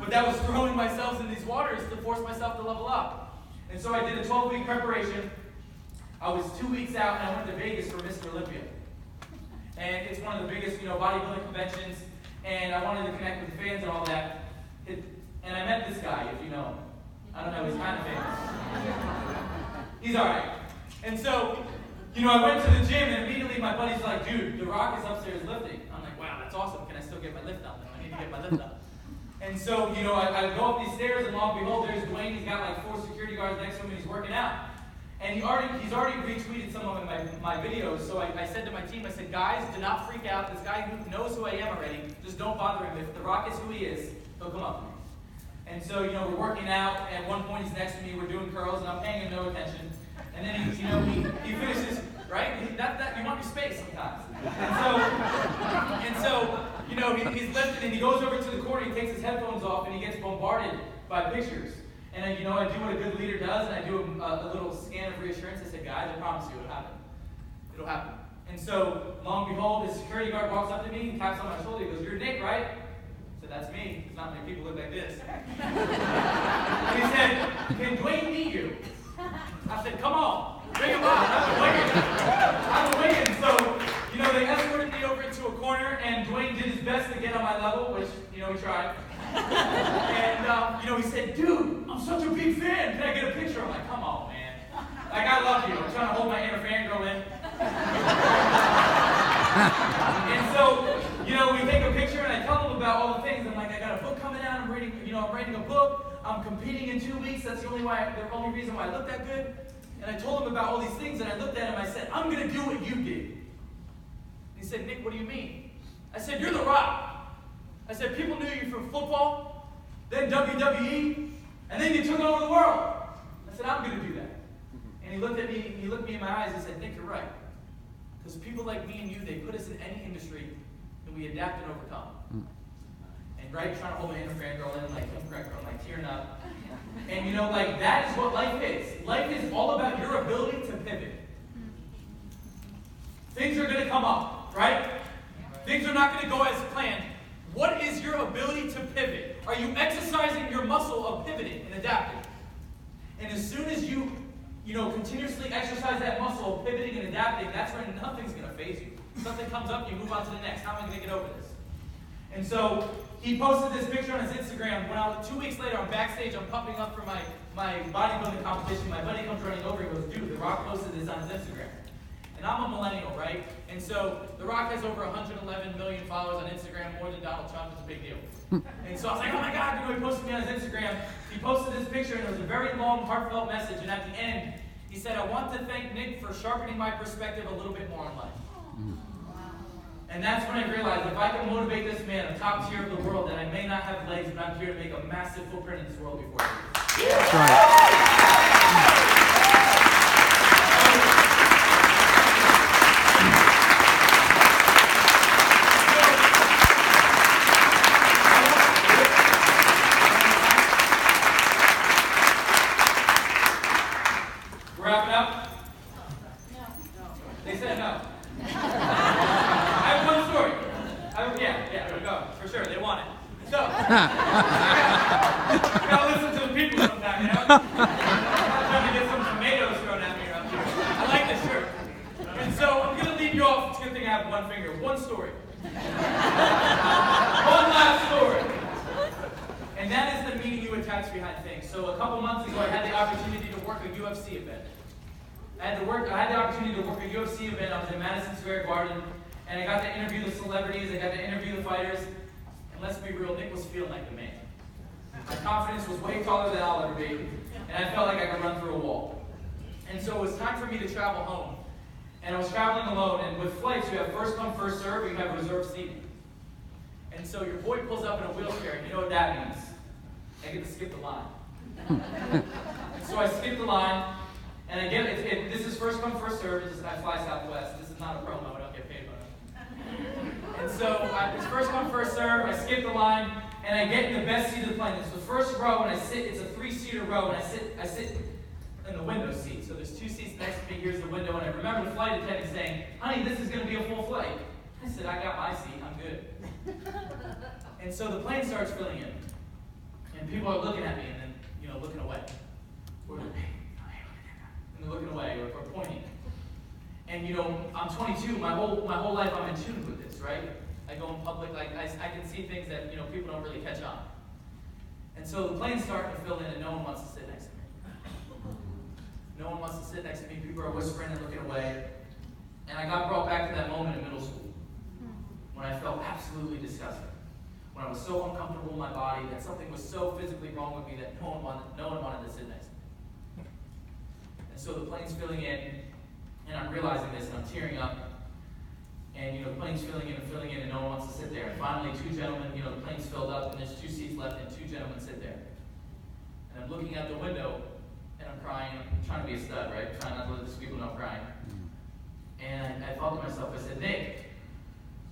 But that was throwing myself in these waters to force myself to level up. And so I did a 12-week preparation. I was 2 weeks out, and I went to Vegas for Mr. Olympia. And it's one of the biggest, bodybuilding conventions, and I wanted to connect with fans and all that. And I met this guy, if you know him. I don't know, he's kind of famous. He's all right. And so, I went to the gym, and immediately my buddy's like, dude, The Rock is upstairs lifting. I'm like, wow, that's awesome. Can I still get my lift up? I need to get my lift up. And so, I go up these stairs, and lo and behold, there's Dwayne. He's got like 4 security guards next to him, and he's working out. And he's already retweeted some of my videos. So I said to my team, I said, guys, do not freak out. This guy who knows who I am already, just don't bother him. If The Rock is who he is, he'll come up to me. And so, we're working out. At one point, he's next to me. We're doing curls, and I'm paying him no attention. And then he finishes, right? You want your space sometimes. And so, he's lifting, and he goes over to the corner. He takes his headphones off, and he gets bombarded by pictures. And I do what a good leader does, and I do a little scan of reassurance. I said, guys, I promise you it'll happen. It'll happen. And so, lo and behold, his security guard walks up to me and taps on my shoulder. He goes, "You're Nick, right?" I said, "That's me. There's not many people look like this." And he said, "Can Dwayne meet you?" I said, "Come on. Bring him on. I'm a winging." So, they escorted me over into a corner, and Dwayne did his best to get on my level, which, he tried. And, he said, "Dude, I'm such a big fan. Can I get a picture?" I'm like, "Come on, man. Like, I love you. I'm trying to hold my inner fangirl in." And so, we take a picture, and I tell them about all the things. I'm like, I got a book coming out. I'm writing a book. I'm competing in 2 weeks. That's the only reason why I look that good. And I told him about all these things, and I looked at him. I said, "I'm going to do what you did." And he said, "Nick, what do you mean?" I said, "You're The Rock." I said, "People knew you from football, then WWE, and then you took over the world." I said, "I'm going to do that." And he looked at me, he looked me in my eyes, and said, "Nick, you're right. Because people like me and you, they put us in any industry, and we adapt and overcome." And trying to hold my inner fangirl in, I'm like tearing up. And that is what life is. Life is all about your ability to pivot. Things are going to come up, right? Things are not going to go as planned. What is your ability to pivot? Are you exercising your muscle of pivoting and adapting? And as soon as you continuously exercise that muscle of pivoting and adapting, that's when nothing's going to faze you. Something comes up, you move on to the next. How am I going to get over this? And so he posted this picture on his Instagram. 2 weeks later, I'm backstage. I'm pumping up for my bodybuilding competition. My buddy comes running over. He goes, "Dude, The Rock posted this on his Instagram." And I'm a millennial, right? And so The Rock has over 111 million followers on Instagram, more than Donald Trump. It's a big deal. And so I was like, "Oh my God," he posted me on his Instagram. He posted this picture, and it was a very long, heartfelt message. And at the end, he said, "I want to thank Nick for sharpening my perspective a little bit more on life." And that's when I realized, if I can motivate this man, a top tier of the world, then I may not have legs, but I'm here to make a massive footprint in this world before you. That's right. Wrapping up? No. They said no. I have one story. There we go. For sure, they want it. So, gotta listen to the people sometimes, I'm trying to get some tomatoes thrown at me around here. I like this shirt. And so, I'm gonna leave you off. It's a good thing I have one finger. One story. One last story. And that is the meaning you attach behind things. So, a couple months ago, I had the opportunity to work a UFC event. I had the opportunity to work a UFC event. I was in Madison Square Garden, and I got to interview the celebrities, I got to interview the fighters, and let's be real, Nick was feeling like the man. My confidence was way taller than I'll ever be, and I felt like I could run through a wall. And so it was time for me to travel home. And I was traveling alone, and with flights, you have first come, first serve, you have reserved seating. And so your boy pulls up in a wheelchair, and you know what that means. I get to skip the line. And so I skip the line, and I get it. This is first come, first serve. I fly Southwest. This is not a promo. I don't get paid by it. And so it's first come, first serve. I skip the line, and I get in the best seat of the plane. It's the first row, and I sit. It's a 3-seater row, and I sit in the window seat. So there's 2 seats next to me. Here's the window, and I remember the flight attendant saying, "Honey, this is going to be a full flight." I said, "I got my seat. I'm good." And so the plane starts filling in. And people are looking at me and then, looking away. Or they're, hey, and they're looking away or pointing. And I'm 22. My whole life I'm in tune with this, right? I go in public, like I can see things that people don't really catch on. And so the plane's starting to fill in, and no one wants to sit next to me. No one wants to sit next to me. People are whispering and looking away. And I got brought back to that moment in middle school when I felt absolutely disgusted. When I was so uncomfortable in my body that something was so physically wrong with me that no one wanted to sit next to me. And so the plane's filling in, and I'm realizing this, and I'm tearing up. And the plane's filling in, and no one wants to sit there. And finally, two gentlemen, the plane's filled up, and there's 2 seats left, and 2 gentlemen sit there. And I'm looking out the window, and I'm crying. I'm trying to be a stud, right? I'm trying not to let these people know I'm crying. And I thought to myself, I said, Nick,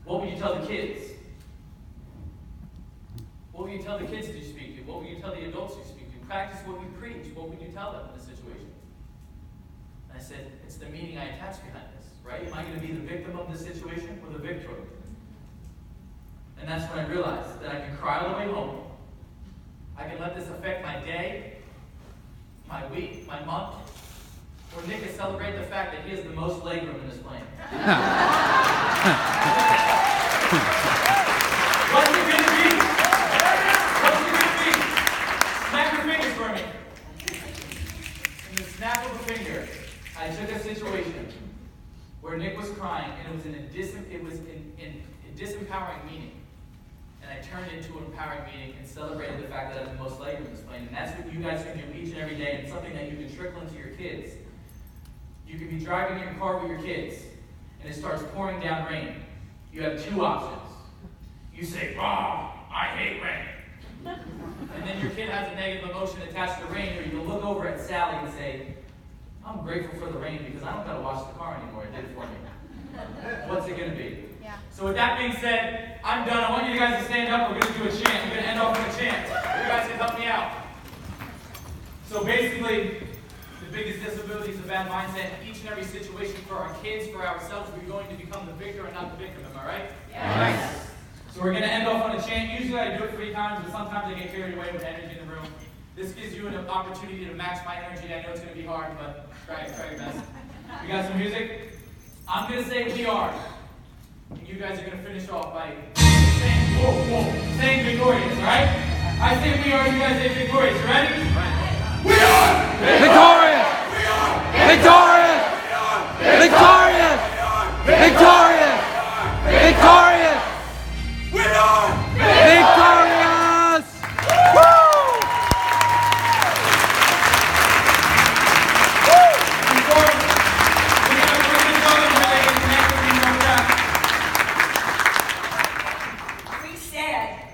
what would you tell the kids? What would you tell the kids that you speak to? What would you tell the adults you speak to? Practice what you preach. What would you tell them in this situation? And I said, it's the meaning I attach behind this, right? Am I going to be the victim of this situation or the victor? And that's when I realized that I can cry all the way home. I can let this affect my day, my week, my month, or Nick can celebrate the fact that he has the most legroom in this plane. What's it going to be? What's it going to be? Snap your fingers for me. In the snap of a finger, I took a situation where Nick was crying, and it was in a disempowering meaning. And I turned it into an empowering meaning and celebrated the fact that I have the most legroom in this plane. And that's what you guys can do each and every day, and something that you can trickle into your kids. You can be driving in your car with your kids, and it starts pouring down rain. You have 2 options. You say, "Oh, I hate rain." And then your kid has a negative emotion attached to rain, or you can look over at Sally and say, "I'm grateful for the rain because I don't got to wash the car anymore. It did it for me." What's it going to be? Yeah. So with that being said, I'm done. I want you guys to stand up. We're going to do a chant. We're going to end off with a chant. You guys can help me out. So basically, the biggest disability is a bad mindset. In each and every situation for our kids, for ourselves, we're going to become the victor and not the victim. Am I right? Yes. So we're going to end off on a chant. Usually I do it 3 times, but sometimes I get carried away with energy in the room. This gives you an opportunity to match my energy. I know it's going to be hard, but try your best. We got some music? I'm going to say "we are." And you guys are going to finish off by saying "whoa, whoa," saying "victorious," alright? I say "we are," you guys say "victorious." You ready? We are victorious! Victorious! Victorious! Victorious! Victorious! We are Victorious! Woo!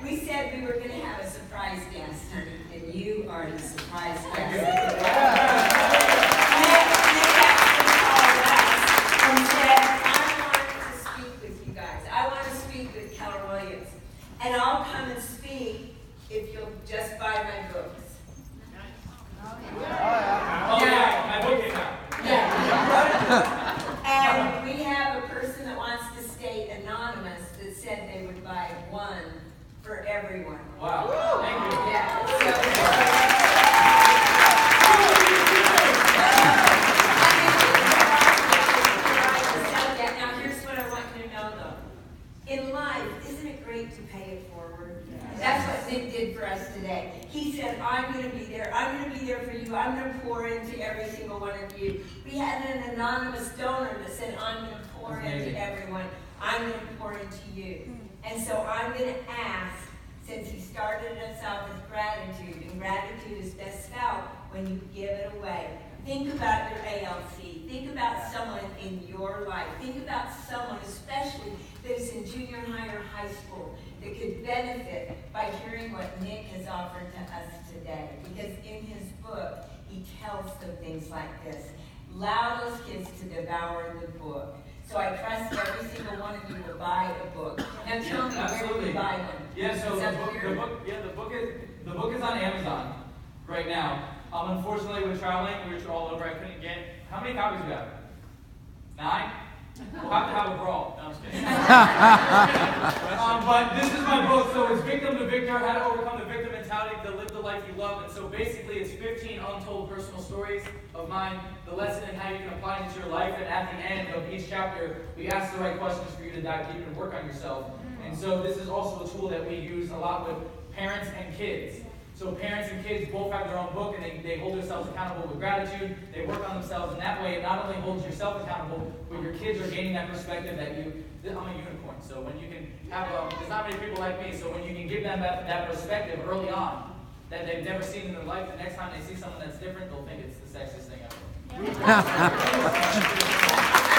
We said we were going to have a surprise guest, honey, and you are the surprise guest. Nick actually called us and said, I want to speak with you guys. I want to speak with Keller Williams. And I'll come and speak if you'll just buy my books. Oh yeah, my book came out. And we have a person that wants to stay anonymous that said they would buy 1 for everyone. Wow. Thank you. Yeah. Now here's what I want you to know though. In life, isn't it great to pay it forward? That's what Nick did for us today. He said, I'm going to be there. I'm going to be there for you. I'm going to pour into every single one of you. We had an anonymous donor that said, I'm going to pour into everyone. I'm going to pour into you. And so I'm going to ask, since he started us out with gratitude, and gratitude is best felt when you give it away. Think about your ALC. Think about someone in your life. Think about someone, especially that is in junior high or high school, that could benefit by hearing what Nick has offered to us today. Because in his book, he tells them things like this. Allow those kids to devour the book. So I trust every single one of you will buy a book. Now tell me, where do you buy one? Yeah, so Is the that here? book is on Amazon right now. Unfortunately, with traveling, we were all over. I couldn't get. How many copies we got? 9? We'll have to have a brawl. No, I'm just kidding. But this is my book. So it's Victim to Victor, How to Overcome the Victim Mentality to Live the Life You Love. And so basically it's 15 untold personal stories of mine, the lesson and how you can apply it into your life. And at the end of each chapter, we ask the right questions for you to dive deep and work on yourself. And so this is also a tool that we use a lot with parents and kids. So parents and kids both have their own book, and they hold themselves accountable with gratitude. They work on themselves, and that way it not only holds yourself accountable, but your kids are gaining that perspective that I'm a unicorn. So when you can have, there's not many people like me, so when you can give them that perspective early on that they've never seen in their life, the next time they see someone that's different, they'll think it's the sexiest thing ever.